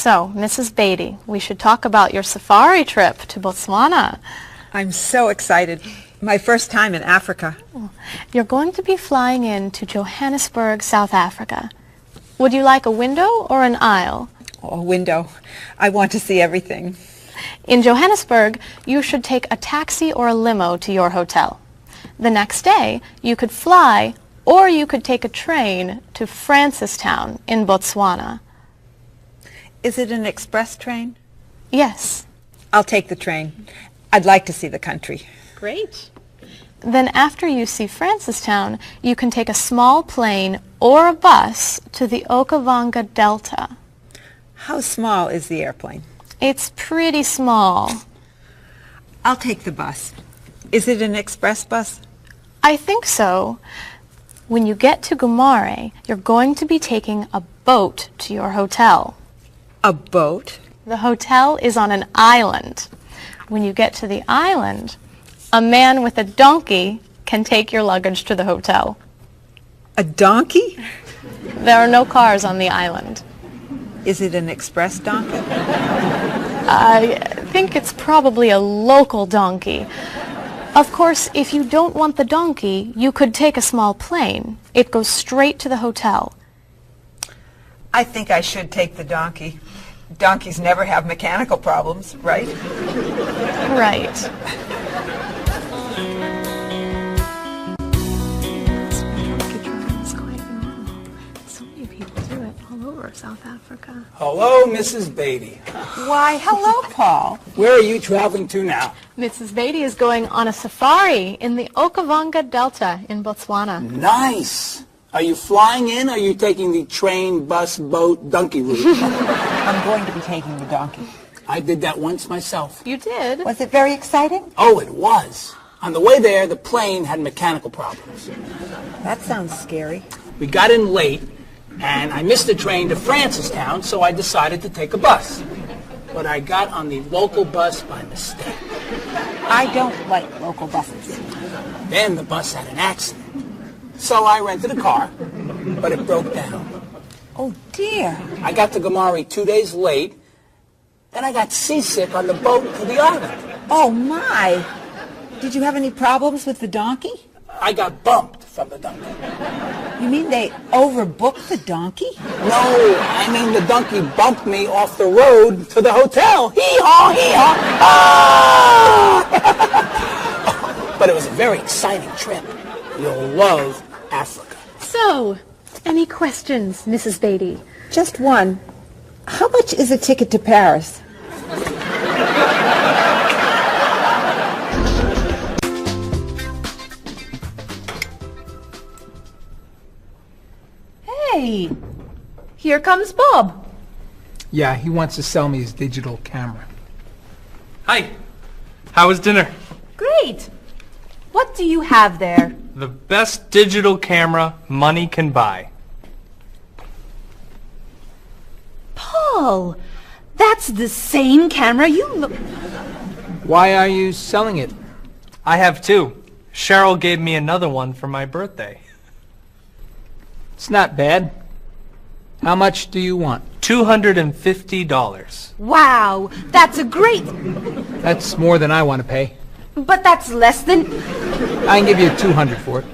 So, Mrs. Beatty, we should talk about your safari trip to Botswana. I'm so excited. My first time in Africa. You're going to be flying in to Johannesburg, South Africa. Would you like a window or an aisle? Oh, a window. I want to see everything. In Johannesburg, you should take a taxi or a limo to your hotel. The next day, you could fly or you could take a train to Francistown in Botswana. Is it an express train? Yes. I'll take the train. I'd like to see the country. Great. Then after you see Francistown, you can take a small plane or a bus to the Okavango Delta. How small is the airplane? It's pretty small. I'll take the bus. Is it an express bus? I think so. When you get to Gumare, you're going to be taking a boat to your hotel. A boat? The hotel is on an island. When you get to the island, a man with a donkey can take your luggage to the hotel. A donkey? There are no cars on the island. Is it an express donkey? I think it's probably a local donkey. Of course, if you don't want the donkey, you could take a small plane. It goes straight to the hotel. I think I should take the donkey. Donkeys never have mechanical problems, right? Right. So many people do it all over South Africa. Hello, Mrs. Beatty. Why, hello, Paul. Where are you traveling to now? Mrs. Beatty is going on a safari in the Okavango Delta in Botswana. Nice. Are you flying in or are you taking the train, bus, boat, donkey route? I'm going to be taking the donkey. I did that once myself. You did? Was it very exciting? Oh, it was. On the way there, the plane had mechanical problems. That sounds scary. We got in late, and I missed the train to Francistown, so I decided to take a bus. But I got on the local bus by mistake. I don't like local buses. Then the bus had an accident. So I rented a car, but it broke down. Oh, dear. I got to Gumare 2 days late, and I got seasick on the boat to the island. Oh, my. Did you have any problems with the donkey? I got bumped from the donkey. You mean they overbooked the donkey? No, I mean the donkey bumped me off the road to the hotel. Hee-haw, hee-haw. Ah! But it was a very exciting trip. You'll love Africa. So, any questions, Mrs. Beatty? Just one. How much is a ticket to Paris? Hey, here comes Bob. Yeah, he wants to sell me his digital camera. Hi. How was dinner? Great. What do you have there? The best digital camera money can buy. Paul, that's the same camera you look... Why are you selling it? I have two. Cheryl gave me another one for my birthday. It's not bad. How much do you want? $250. Wow, that's a great... That's more than I want to pay. But that's less than... I can give you $200 for it.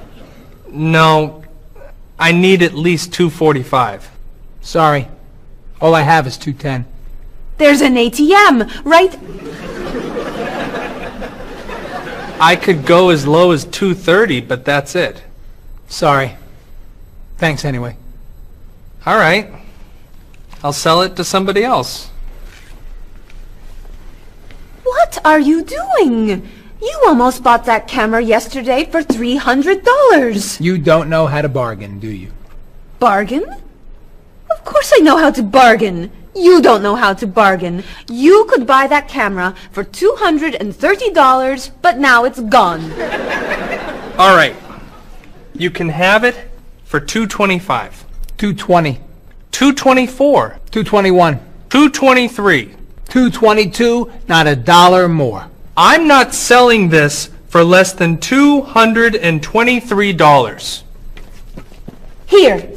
No, I need at least $245. Sorry. All I have is $210. There's an ATM, right? I could go as low as $230, but that's it. Sorry. Thanks anyway. All right. I'll sell it to somebody else. What are you doing? You almost bought that camera yesterday for $300. You don't know how to bargain, do you? Bargain? Of course I know how to bargain. You don't know how to bargain. You could buy that camera for $230, but now it's gone. All right. You can have it for $225. $220. $224. $221. $223. $222. Not a dollar more. I'm not selling this for less than $223. Here.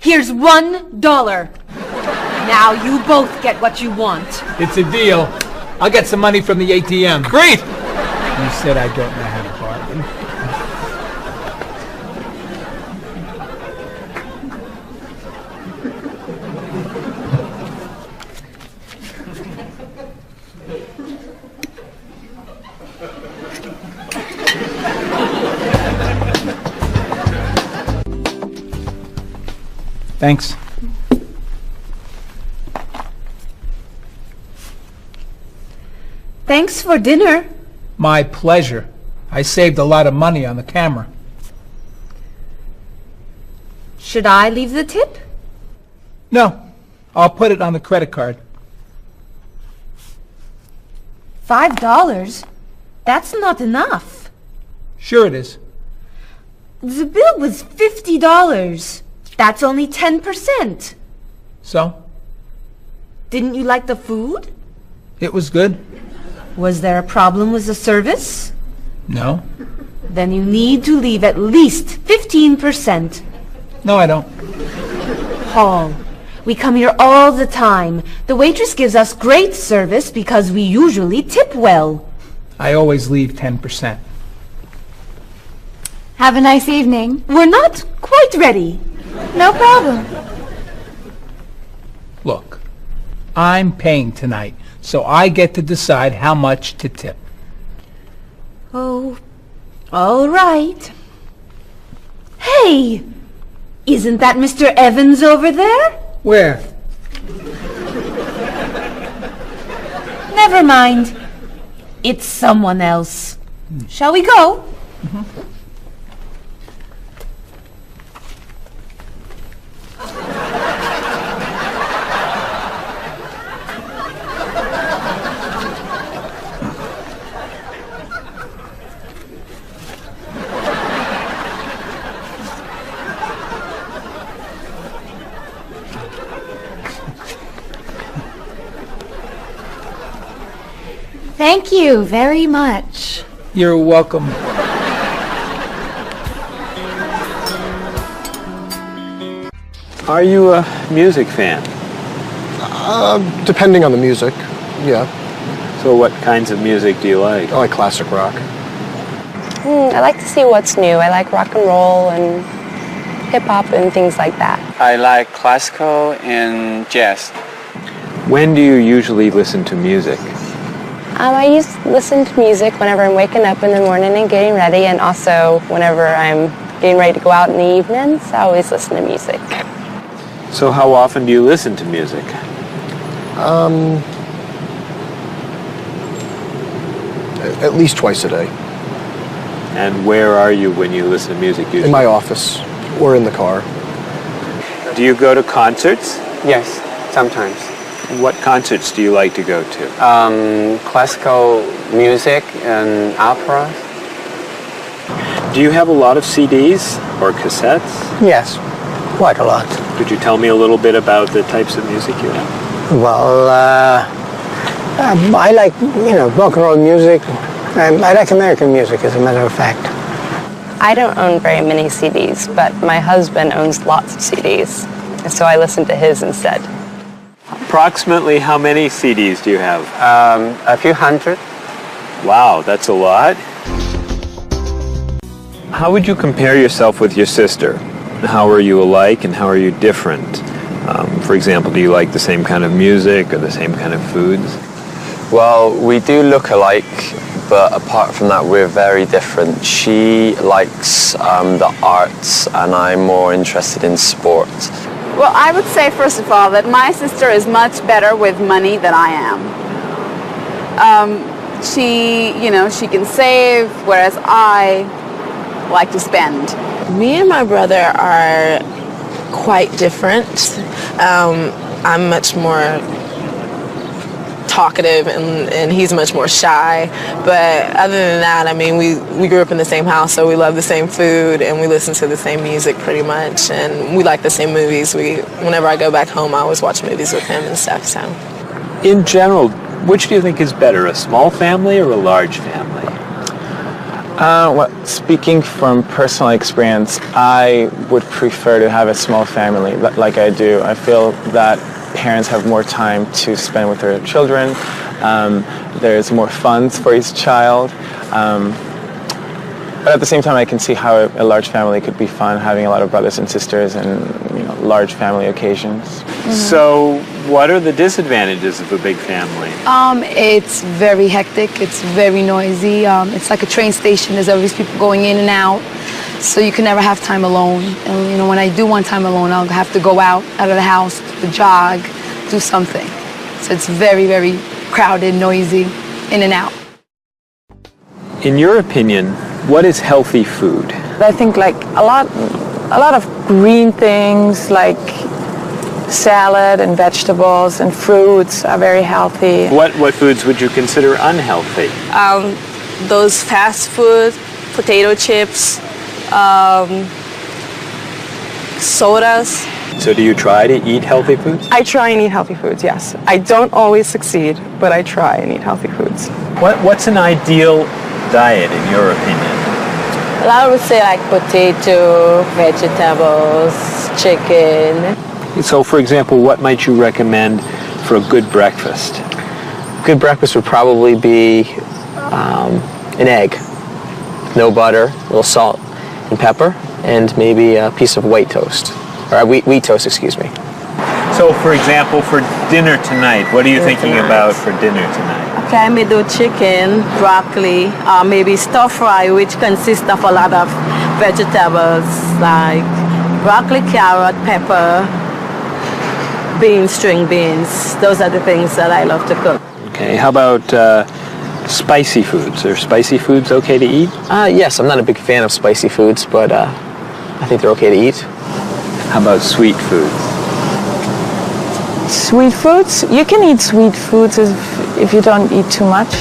Here's $1. Now you both get what you want. It's a deal. I'll get some money from the ATM. Great! You said I don't know how to bargain. Thanks. Thanks for dinner. My pleasure. I saved a lot of money on the camera. Should I leave the tip? No, I'll put it on the credit card. $5? That's not enough. Sure it is. The bill was $50. That's only 10%. So? Didn't you like the food? It was good? Was there a problem with the service? No. Then you need to leave at least 15%. No, I don't. Paul, we come here all the time. The waitress gives us great service because we usually tip well. I always leave 10%. Have a nice evening. We're not quite ready. No problem. Look, I'm paying tonight, so I get to decide how much to tip. Oh, all right. Hey, isn't that Mr. Evans over there? Where? Never mind. It's someone else. Shall we go? Thank you very much. You're welcome. Are you a music fan? Depending on the music, yeah. So what kinds of music do you like? I like classic rock. I like to see what's new. I like rock and roll and hip-hop and things like that. I like classical and jazz. When do you usually listen to music? I used to listen to music whenever I'm waking up in the morning and getting ready, and also whenever I'm getting ready to go out in the evenings. I always listen to music. So how often do you listen to music? At least twice a day. And where are you when you listen to music usually? In my office or in the car. Do you go to concerts? Yes, sometimes. What concerts do you like to go to? Classical music and operas. Do you have a lot of CDs or cassettes? Yes, quite a lot. Could you tell me a little bit about the types of music you have? Well, I like, rock and roll music. I like American music, as a matter of fact. I don't own very many CDs, but my husband owns lots of CDs, and so I listen to his instead. Approximately how many CDs do you have? A few hundred. Wow, that's a lot. How would you compare yourself with your sister? How are you alike and how are you different? For example, do you like the same kind of music or the same kind of foods? Well, we do look alike, but apart from that, we're very different. She likes the arts, and I'm more interested in sport. Well, I would say, first of all, that my sister is much better with money than I am. She can save, whereas I like to spend. Me and my brother are quite different. I'm much more talkative and he's much more shy, but other than that, I mean, we grew up in the same house, so we love the same food and we listen to the same music pretty much, and we like the same movies. Whenever I go back home, I always watch movies with him and stuff. So in general, which do you think is better, a small family or a large family? Well, speaking from personal experience, I would prefer to have a small family like I do. I feel that parents have more time to spend with their children. There's more funds for each child. But at the same time, I can see how a large family could be fun, having a lot of brothers and sisters and large family occasions. So what are the disadvantages of a big family? It's very hectic. It's very noisy. It's like a train station. There's always people going in and out. So you can never have time alone. And when I do want time alone, I'll have to go out of the house, to jog, do something. So it's very, very crowded, noisy, in and out. In your opinion, what is healthy food? I think like a lot of green things like salad and vegetables and fruits are very healthy. What foods would you consider unhealthy? Those fast food, potato chips, sodas. So do you try to eat healthy foods? I try and eat healthy foods, yes. I don't always succeed, but I try and eat healthy foods. What's an ideal diet in your opinion? Well, I would say like potato, vegetables, chicken. So for example, what might you recommend for a good breakfast? Good breakfast would probably be an egg, no butter, a little salt and pepper, and maybe a piece of white toast, or wheat toast, excuse me. So for example, for dinner tonight, what are you thinking about for dinner tonight? Okay, I may do chicken, broccoli, maybe stir fry, which consists of a lot of vegetables like broccoli, carrot, pepper, beans, string beans. Those are the things that I love to cook. Okay, how about spicy foods? Are spicy foods okay to eat? Yes, I'm not a big fan of spicy foods, but I think they're okay to eat. How about sweet foods? Sweet foods? You can eat sweet foods if you don't eat too much.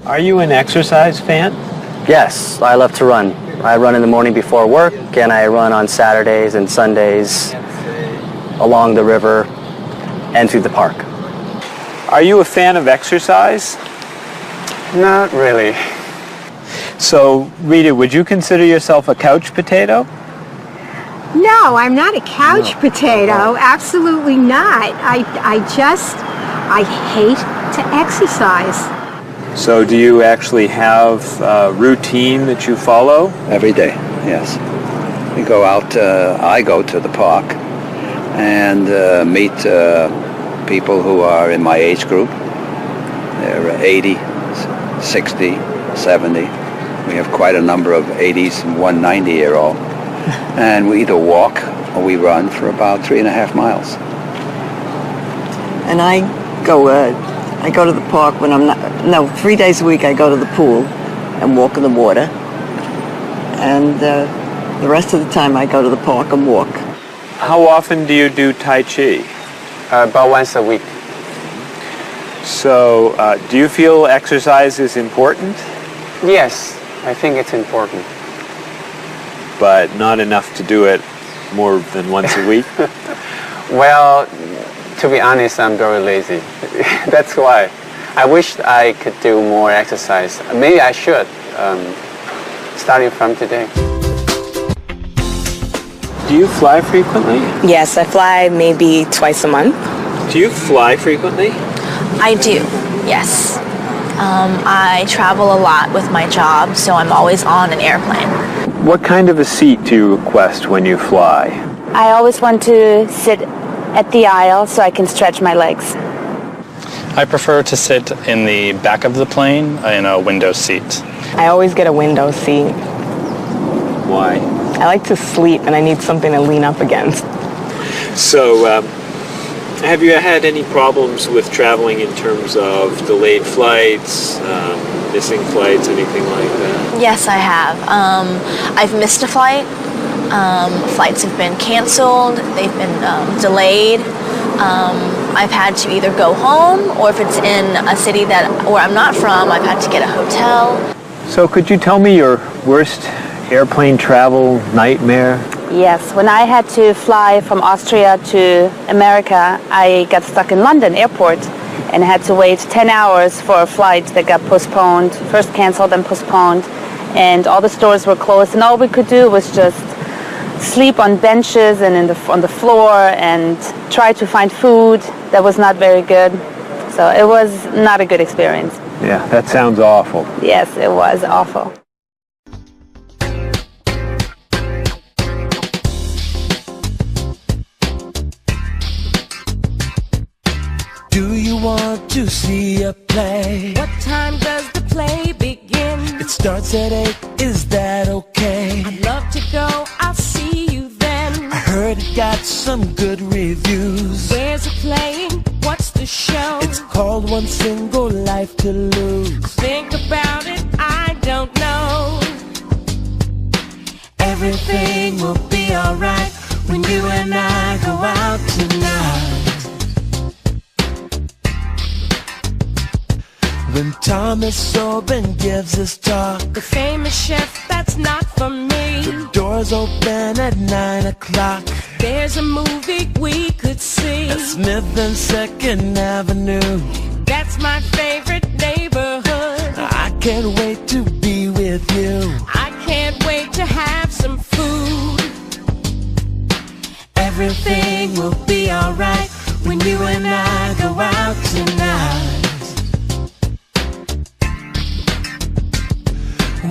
Are you an exercise fan? Yes, I love to run. I run in the morning before work, and I run on Saturdays and Sundays along the river and through the park. Are you a fan of exercise? Not really. So, Rita, would you consider yourself a couch potato? No, I'm not a couch potato. Absolutely not. I hate to exercise. So do you actually have a routine that you follow? Every day, yes. We go out, I go to the park and meet people who are in my age group. They're 80, 60, 70. We have quite a number of 80s and 190-year-old. And we either walk or we run for about 3.5 miles. And I go to the park when I'm not, 3 days a week I go to the pool and walk in the water. And the rest of the time I go to the park and walk. How often do you do Tai Chi? About once a week. So, do you feel exercise is important? Yes, I think it's important. But not enough to do it more than once a week? Well, to be honest, I'm very lazy. That's why. I wish I could do more exercise. Maybe I should, starting from today. Do you fly frequently? Yes, I fly maybe twice a month. Do you fly frequently? I do, yes. I travel a lot with my job, so I'm always on an airplane. What kind of a seat do you request when you fly? I always want to sit at the aisle so I can stretch my legs. I prefer to sit in the back of the plane in a window seat. I always get a window seat. Why? I like to sleep and I need something to lean up against. So, have you had any problems with traveling in terms of delayed flights, missing flights, anything like that? Yes, I have. I've missed a flight. Flights have been canceled. They've been delayed. I've had to either go home, or if it's in a city where I'm not from, I've had to get a hotel. So could you tell me your worst airplane travel nightmare? Yes, when I had to fly from Austria to America, I got stuck in London airport and had to wait 10 hours for a flight that got postponed, first canceled and postponed, and all the stores were closed, and all we could do was just sleep on benches and on the floor and try to find food that was not very good. So it was not a good experience. Yeah, that sounds awful. Yes, it was awful. Do you want to see a play? What time does the play begin? It starts at 8, is that okay? I'd love to go, I'll see you then. I heard it got some good reviews. Where's it playing? What's the show? It's called One Single Life to Lose. Think about it, I don't know. Everything will be alright when you and I go out tonight. When Thomas Sobin gives his talk, the famous chef, that's not for me. The doors open at 9 o'clock. There's a movie we could see at Smith and 2nd Avenue. That's my favorite neighborhood. I can't wait to be with you. I can't wait to have some food. Everything will be alright when you and I go out tonight.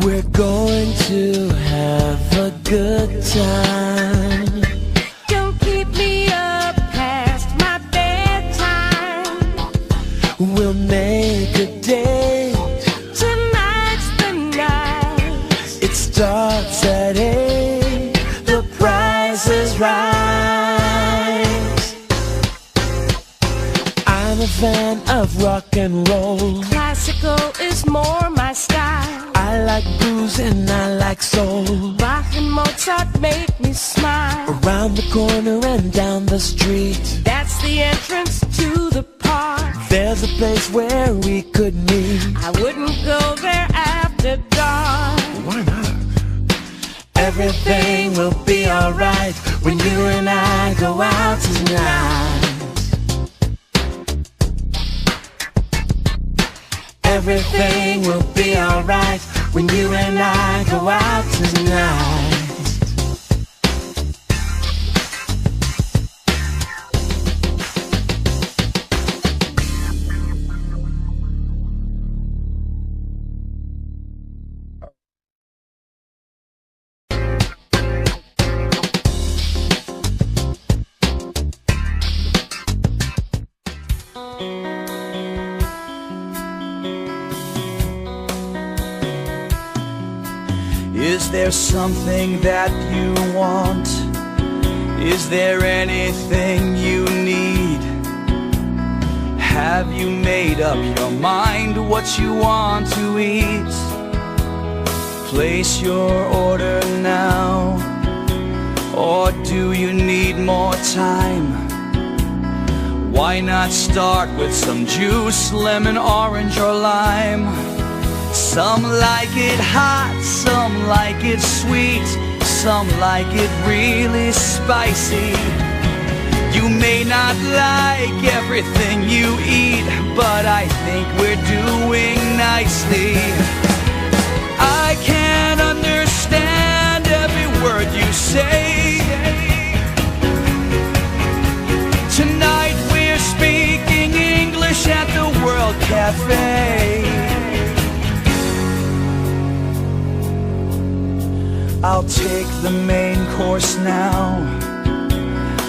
We're going to have a good time. Don't keep me up past my bedtime. We'll make a date. Tonight's the night. It starts at 8. The price is right. I'm a fan of rock and roll. Classical is more my style. I like blues and I like soul. Bach and Mozart make me smile. Around the corner and down the street, that's the entrance to the park. There's a place where we could meet. I wouldn't go there after dark. Why not? Everything will be alright when you and I go out tonight. Everything will be alright when you and I go out tonight. Is there something that you want? Is there anything you need? Have you made up your mind what you want to eat? Place your order now, or do you need more time? Why not start with some juice, lemon, orange, or lime? Some like it hot, some like it sweet, some like it really spicy. You may not like everything you eat, but I think we're doing nicely. I can't understand every word you say. Tonight we're speaking English at the World Cafe. I'll take the main course now.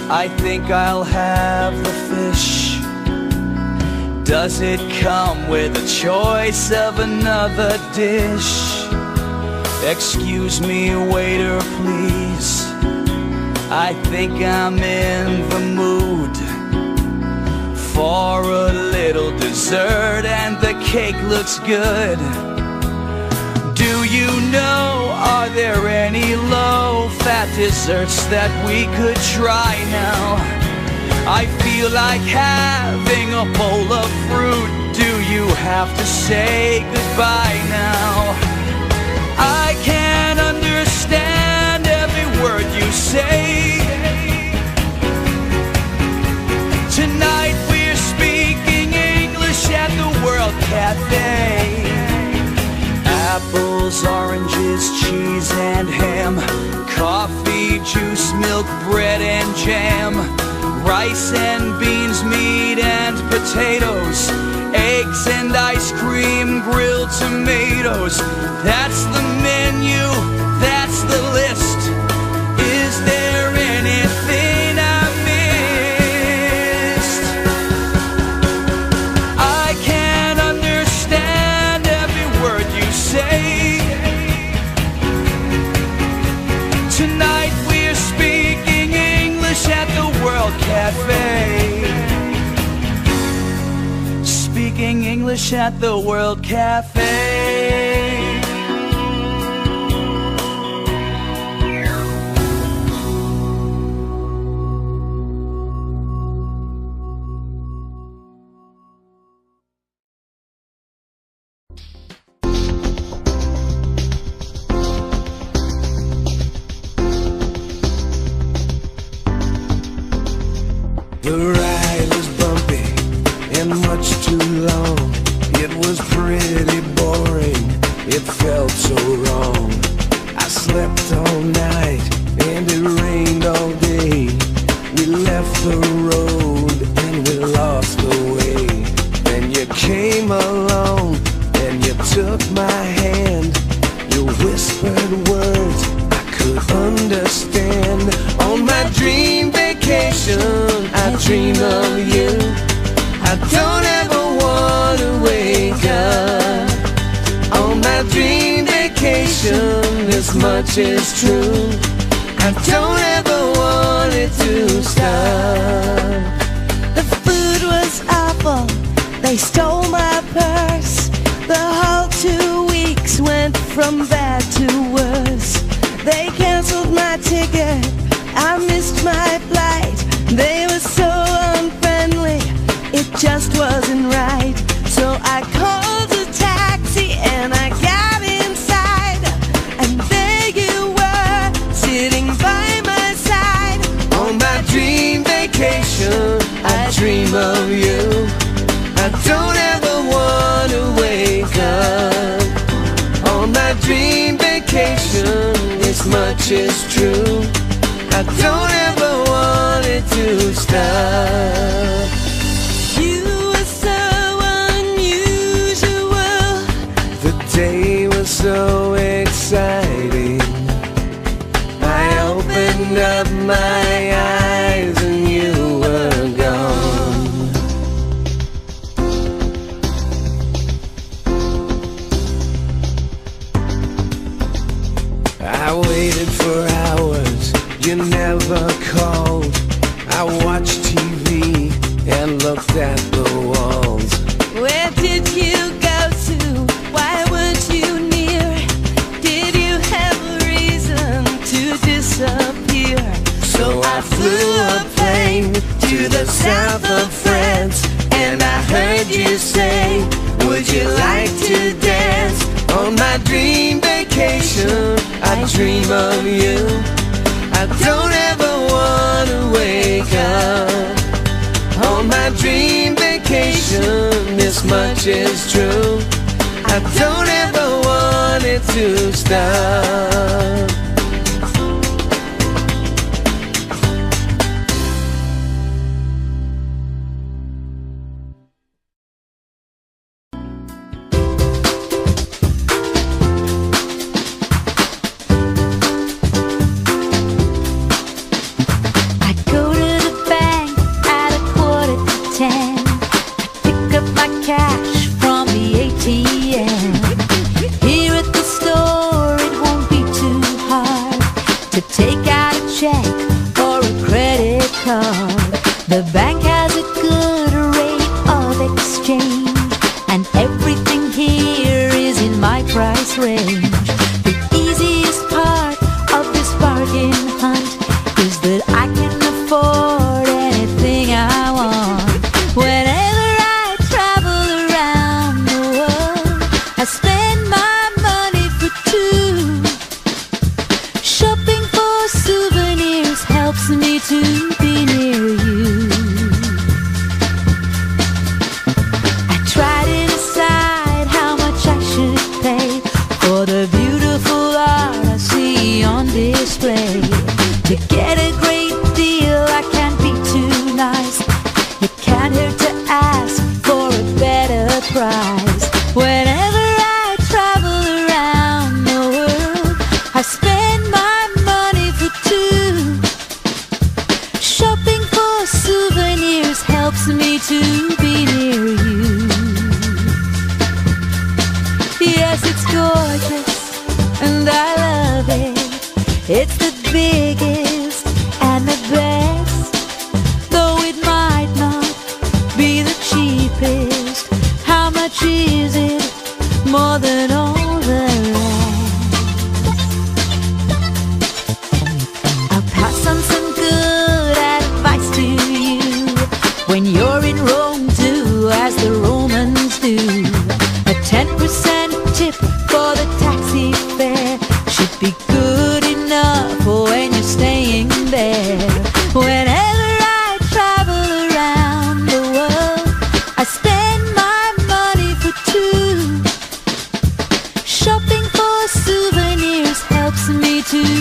I think I'll have the fish. Does it come with a choice of another dish? Excuse me, waiter, please. I think I'm in the mood for a little dessert, and the cake looks good. Do you know, are there any low-fat desserts that we could try now? I feel like having a bowl of fruit. Do you have to say goodbye now? I can't understand every word you say. Tonight we're speaking English at the World Cafe. Apples, oranges, cheese and ham, coffee, juice, milk, bread and jam, rice and beans, meat and potatoes, eggs and ice cream, grilled tomatoes. That's the menu, that's the list. Is there anything I missed? I can't understand every word you say. Tonight we're speaking English at the World Cafe. Speaking English at the World Cafe. The ride was bumpy and much too long. It was pretty boring, it felt so wrong. I slept all night and it rained all day. We left the road and we lost the way. Then you came along and you took my hand. You whispered words I could understand. On my dream vacation I dream of you. I don't ever want to wake up. On my dream vacation, this much is true. I don't ever want it to stop. The food was awful, they stole my purse. The whole 2 weeks went from bad to worse. They canceled my ticket, I missed my flight. They were so unfriendly, it just wasn't right. So I called a taxi and I got inside, and there you were, sitting by my side. On my dream vacation, I dream of you. I don't ever want to wake up. On my dream vacation, this much is true. I don't ever want it to stop. You were so unusual. The day was so exciting. I opened up my eyes and you were gone. I waited for hours, you never called. I watched TV and looked at the walls. Where did you go to? Why weren't you near? Did you have a reason to disappear? So I flew a plane to the south of France, and I heard you say, would you like to dance? On my dream vacation, I dream of you. I don't ever want to wake up. On my dream vacation, this much is true. I don't ever want it to stop. Cash from the ATM. Here at the store, it won't be too hard to take out a check or a credit card. The bank has a good rate of exchange, and everything here is in my price range. The easiest part of this bargain hunt is that I can afford anything I want. Whenever I travel around the world, I spend my money for two. Shopping for souvenirs helps me to be near you. I try to decide how much I should pay for the beautiful art I see on display. To get a great deal, I can't be too nice. It can't hurt to ask for a better price. Whenever I travel around the world, I spend my money for two. Shopping for souvenirs helps me to be near you. Yes, it's gorgeous, and I love it. It's the biggest and the best, though it might not be the cheapest. How much is it? More than all the rest. I'll pass on some good advice to you. When you're in Rome, do as the Romans do. A 10% tip for the taxi fare should be good enough for when you're staying there. Whenever I travel around the world, I spend my money for two. Shopping for souvenirs helps me to